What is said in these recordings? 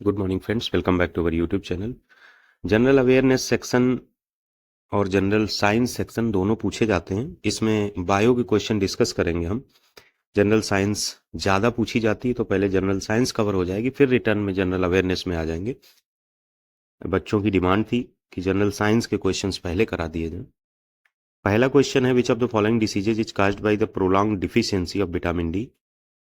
Good morning friends, welcome back to our YouTube channel. General awareness section और general science section दोनों पूछे जाते हैं। इसमें बायो के क्वेश्चन डिस्कस करेंगे हम। जनरल साइंस ज़्यादा पूछी जाती है तो पहले जनरल साइंस कवर हो जाएगी, फिर रिटर्न में जनरल अवेयरनेस में आ जाएंगे। बच्चों की डिमांड थी कि जनरल साइंस के क्वेश्चंस पहले करा दिए जाएं। पहला क्वेश्चन है, विच of the following diseases is caused by the prolong deficiency of vitamin D.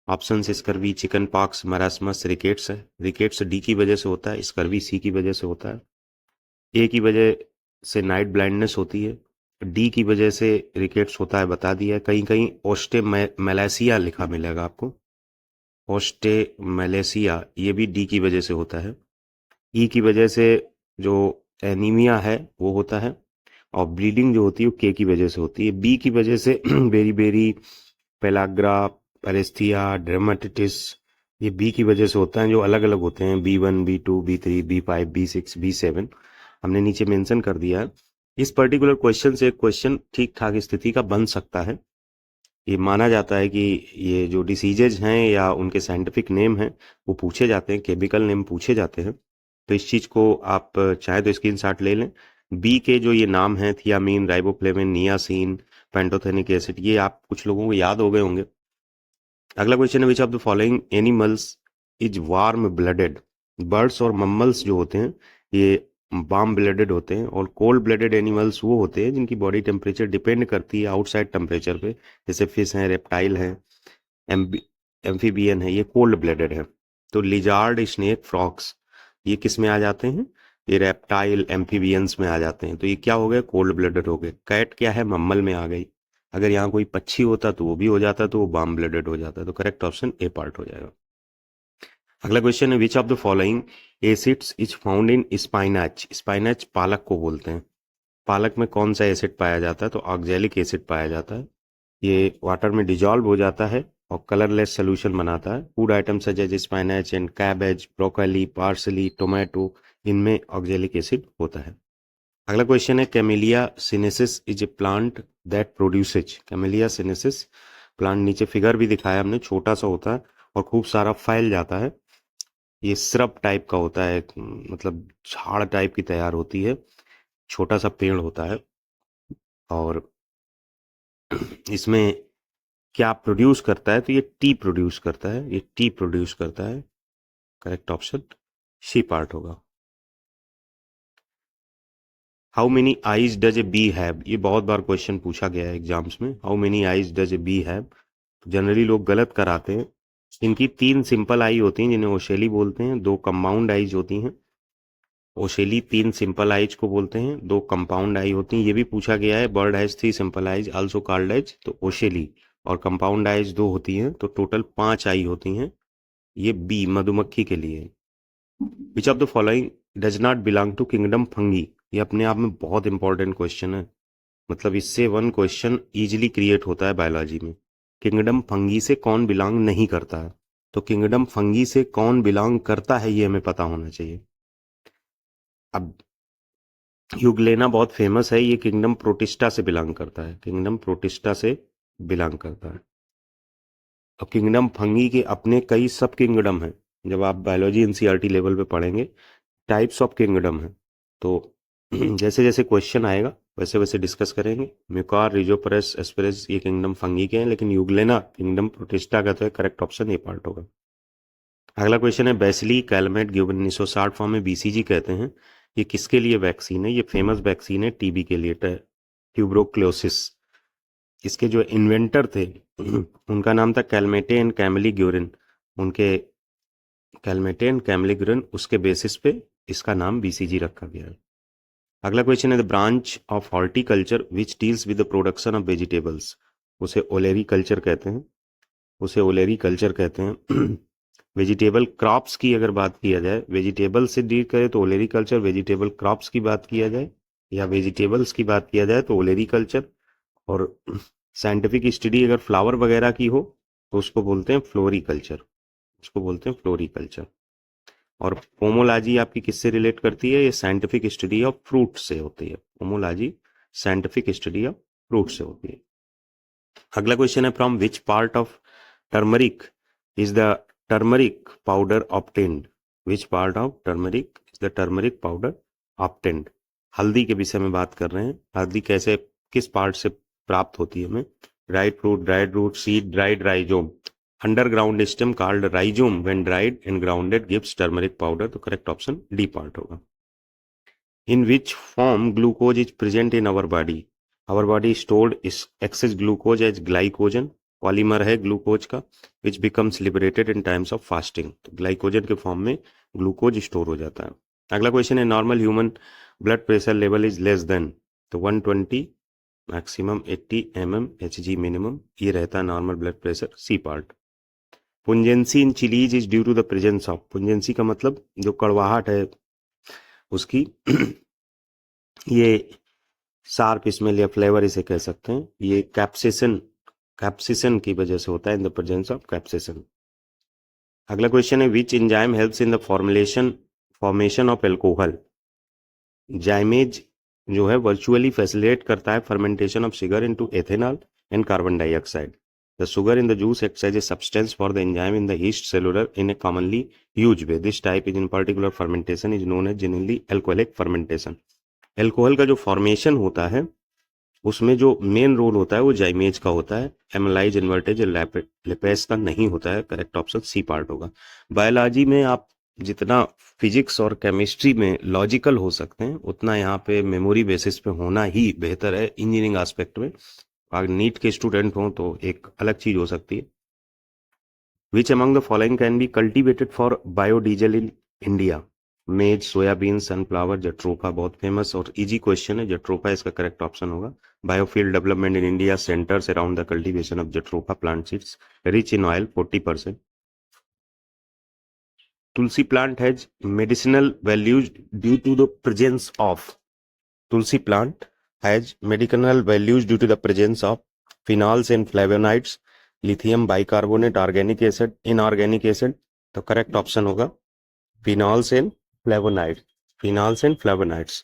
Option scurvy, chicken pox, marasmus, rickets है। रिकेट्स डी की वजह से होता है, स्कर्वी सी की वजह से होता है। ए की वजह से नाइट ब्लाइंडनेस होती है, डी की वजह से रिकेट्स होता है, बता दिया है। कहीं कहीं ओस्टेमेलेसिया लिखा मिलेगा आपको, ओस्टेमेलेसिया, ये भी डी की वजह से होता है। ई की वजह से जो एनीमिया है वो होता है, और ब्लीडिंग जो होती है वो के की वजह से होती है। बी की वजह से बेरी पेलाग्रा, पेरेस्थिया, ड्रेमाटिटिस, ये बी की वजह से होता है, जो अलग अलग होते हैं, B1, B2, B3, B5, B6, B7 हमने नीचे मेंशन कर दिया है। इस पर्टिकुलर क्वेश्चन से एक क्वेश्चन ठीक ठाक स्थिति का बन सकता है। ये माना जाता है कि ये जो डिसीजेज हैं या उनके साइंटिफिक नेम हैं वो पूछे जाते हैं, केमिकल नेम पूछे जाते हैं। तो इस चीज़ को आप चाहे तो स्क्रीनशॉट ले लें। बी के जो ये नाम हैं, thiamine, riboflavin, niacin, pantothenic acid, ये आप कुछ लोगों को याद हो गए होंगे। अगला क्वेश्चन है, विच of the following animals is warm blooded. Birds और मम्मल्स जो होते हैं ये वार्म ब्लडेड होते हैं, और कोल्ड ब्लडेड एनिमल्स वो होते हैं जिनकी बॉडी टेम्परेचर डिपेंड करती है आउटसाइड टेम्परेचर पे, जैसे फिश हैं, रेप्टाइल हैं, एम्फीबियन है, ये कोल्ड ब्लडेड है। तो लिजार्ड, स्नेक, फ्रॉक्स, ये किस में आ जाते हैं? ये रेप्टाइल, एम्फीबियंस में आ जाते हैं। तो ये क्या हो गए? कोल्ड ब्लडेड हो गए। कैट क्या है? मम्मल में आ गई। अगर यहाँ कोई पक्षी होता तो वो भी हो जाता, तो वो वार्म ब्लडेड हो जाता। तो करेक्ट ऑप्शन ए पार्ट हो जाएगा। अगला क्वेश्चन है, विच of the following acids is found in स्पाइनच। स्पाइनच पालक को बोलते हैं। पालक में कौन सा एसिड पाया जाता है? तो ऑक्जेलिक एसिड पाया जाता है। ये वाटर में डिजॉल्व हो जाता है और कलरलेस सोल्यूशन बनाता है। Food item such as spinach and cabbage, broccoli, parsley, tomato, इनमें ऑक्जेलिक एसिड होता है। अगला क्वेश्चन है, camellia sinensis is a plant that produces. Camellia sinensis plant, नीचे फिगर भी दिखाया हमने, छोटा सा होता है और खूब सारा फैल जाता है। ये श्रब टाइप का होता है, मतलब झाड़ टाइप की तैयार होती है, छोटा सा पेड़ होता है। और इसमें क्या प्रोड्यूस करता है? तो ये टी प्रोड्यूस करता है, ये टी प्रोड्यूस करता है। करेक्ट ऑप्शन सी पार्ट होगा। How many eyes does a bee have. ये बहुत बार क्वेश्चन पूछा गया है एग्जाम्स में। How many eyes does a bee have, generally लोग गलत कराते हैं। इनकी 3 सिंपल आई होती हैं जिन्हें ओशेली बोलते हैं, 2 कंपाउंड आईज होती हैं। ओशेली 3 सिंपल आईज को बोलते हैं, 2 कंपाउंड आई होती हैं। ये भी पूछा गया है, bird has 3 simple eyes also called as, तो ओशेली, और कंपाउंड आईज 2 होती हैं, तो टोटल 5 आई होती हैं। ये बी मधुमक्खी के लिए। Which of the following does not belong to kingdom fungi. ये अपने आप में बहुत इंपॉर्टेंट क्वेश्चन है, मतलब इससे 1 क्वेश्चन इजीली क्रिएट होता है बायोलॉजी में। किंगडम फंगी से कौन बिलोंग नहीं करता है? तो किंगडम फंगी से कौन बिलोंग करता है ये हमें पता होना चाहिए। अब यूग्लेना बहुत फेमस है, ये किंगडम प्रोटिस्टा से बिलोंग करता है, किंगडम प्रोटिस्टा से बिलोंग करता है। और किंगडम फंगी के अपने कई सब किंगडम हैं, जब आप बायोलॉजी एनसीईआरटी लेवल पे पढ़ेंगे टाइप्स ऑफ किंगडम है। तो जैसे जैसे क्वेश्चन आएगा वैसे वैसे डिस्कस करेंगे। म्यूकार, रिजोपरस, एस्पेरस, ये किंगडम फंगी के हैं, लेकिन यूग्लेना किंगडम प्रोटिस्टा का तो है। करेक्ट ऑप्शन ए पार्ट होगा। अगला क्वेश्चन है, बेसिली कैलमेट गिवन 1960 फॉर्म में बीसीजी कहते हैं, ये किसके लिए वैक्सीन है? ये फेमस वैक्सीन है टीबी के लिए, ट्यूबरोक्लोसिस। इसके जो इन्वेंटर थे उनका नाम था कैलमेटे एंड कैमली ग्योरिन। उनके कैलमेटे एंड कैमली ग्योरिन, उसके बेसिस पे इसका नाम बीसीजी रखा गया है। अगला क्वेश्चन है, the branch of horticulture which deals with the production of vegetables. उसे ओलेरी कल्चर कहते हैं, उसे ओलेरी कल्चर कहते हैं। वेजिटेबल क्रॉप्स की अगर बात किया जाए, वेजिटेबल से डील करें तो ओलेरी कल्चर, वेजिटेबल क्रॉप्स की बात किया जाए या वेजिटेबल्स की बात किया जाए तो ओलेरी कल्चर। और साइंटिफिक स्टडी अगर फ्लावर वगैरह की हो तो उसको बोलते हैं फ्लोरिकल्चर, उसको बोलते हैं फ्लोरिकल्चर। और पोमोलॉजी आपकी किससे रिलेट करती है? ये साइंटिफिक स्टडी ऑफ फ्रूट से होती है। Pomology scientific study of fruit से होती है। अगला क्वेश्चन है, from which part of turmeric is the turmeric powder obtained. Which part of turmeric is the turmeric powder obtained. हल्दी के विषय में बात कर रहे हैं। हल्दी कैसे, किस पार्ट से प्राप्त होती है हमें? Dried fruit, dried root, seed, dried rhizome. Underground stem called rhizome when dried and grounded gives turmeric powder. तो करेक्ट ऑप्शन डी पार्ट होगा। In which form glucose is present in our body? Our body stored is excess glucose as glycogen, polymer है glucose का, which becomes liberated in times of fasting. तो glycogen के form में glucose store हो जाता है। अगला क्वेश्चन है, normal human blood pressure level is less than, तो 120 मैक्सिमम 80 mmHg मिनिमम, ये रहता है normal blood pressure, C part. Pungency in chillies is due to the presence of, pungency का मतलब जो कड़वाहट है उसकी ये शार्प स्मेल या फ्लेवर इसे कह सकते हैं, ये कैप्सिसन की वजह से होता है, in the presence of capsaicin. अगला क्वेश्चन है, which enzyme helps in the formation of alcohol? Zymase जो है वर्चुअली फैसिलिटेट करता है fermentation of sugar into ethanol and carbon dioxide. The sugar in the juice acts as a substance for the enzyme in the yeast cellular in a commonly use way. This type is in particular fermentation is known as generally alcoholic fermentation. Alcohol का जो formation होता है उसमें जो main role होता है वो जाइमेज का होता है, एमलाइज इन्वर्टेज लिपेज का नहीं होता है। करेक्ट ऑप्शन सी पार्ट होगा। बायोलॉजी में आप जितना फिजिक्स और केमिस्ट्री में लॉजिकल हो सकते हैं उतना यहाँ पे मेमोरी बेसिस पे होना ही बेहतर है इंजीनियरिंग एस्पेक्ट में। अगर नीट के स्टूडेंट हों तो एक अलग चीज हो सकती है। Which among the following can be cultivated for biodiesel in India? Maize, soybean, sunflower, jatropha. बहुत फेमस और इजी क्वेश्चन है, जट्रोफा इसका करेक्ट ऑप्शन होगा। Biofuel development in India centers around the cultivation of jatropha plant seeds, rich in oil 40%। Tulsi plant has medicinal values due to the presence of, tulsi plant has medicinal values due to the presence of phenols and flavonoids, lithium bicarbonate, organic acid, inorganic acid. तो correct option होगा phenols and flavonoids, phenols and flavonoids.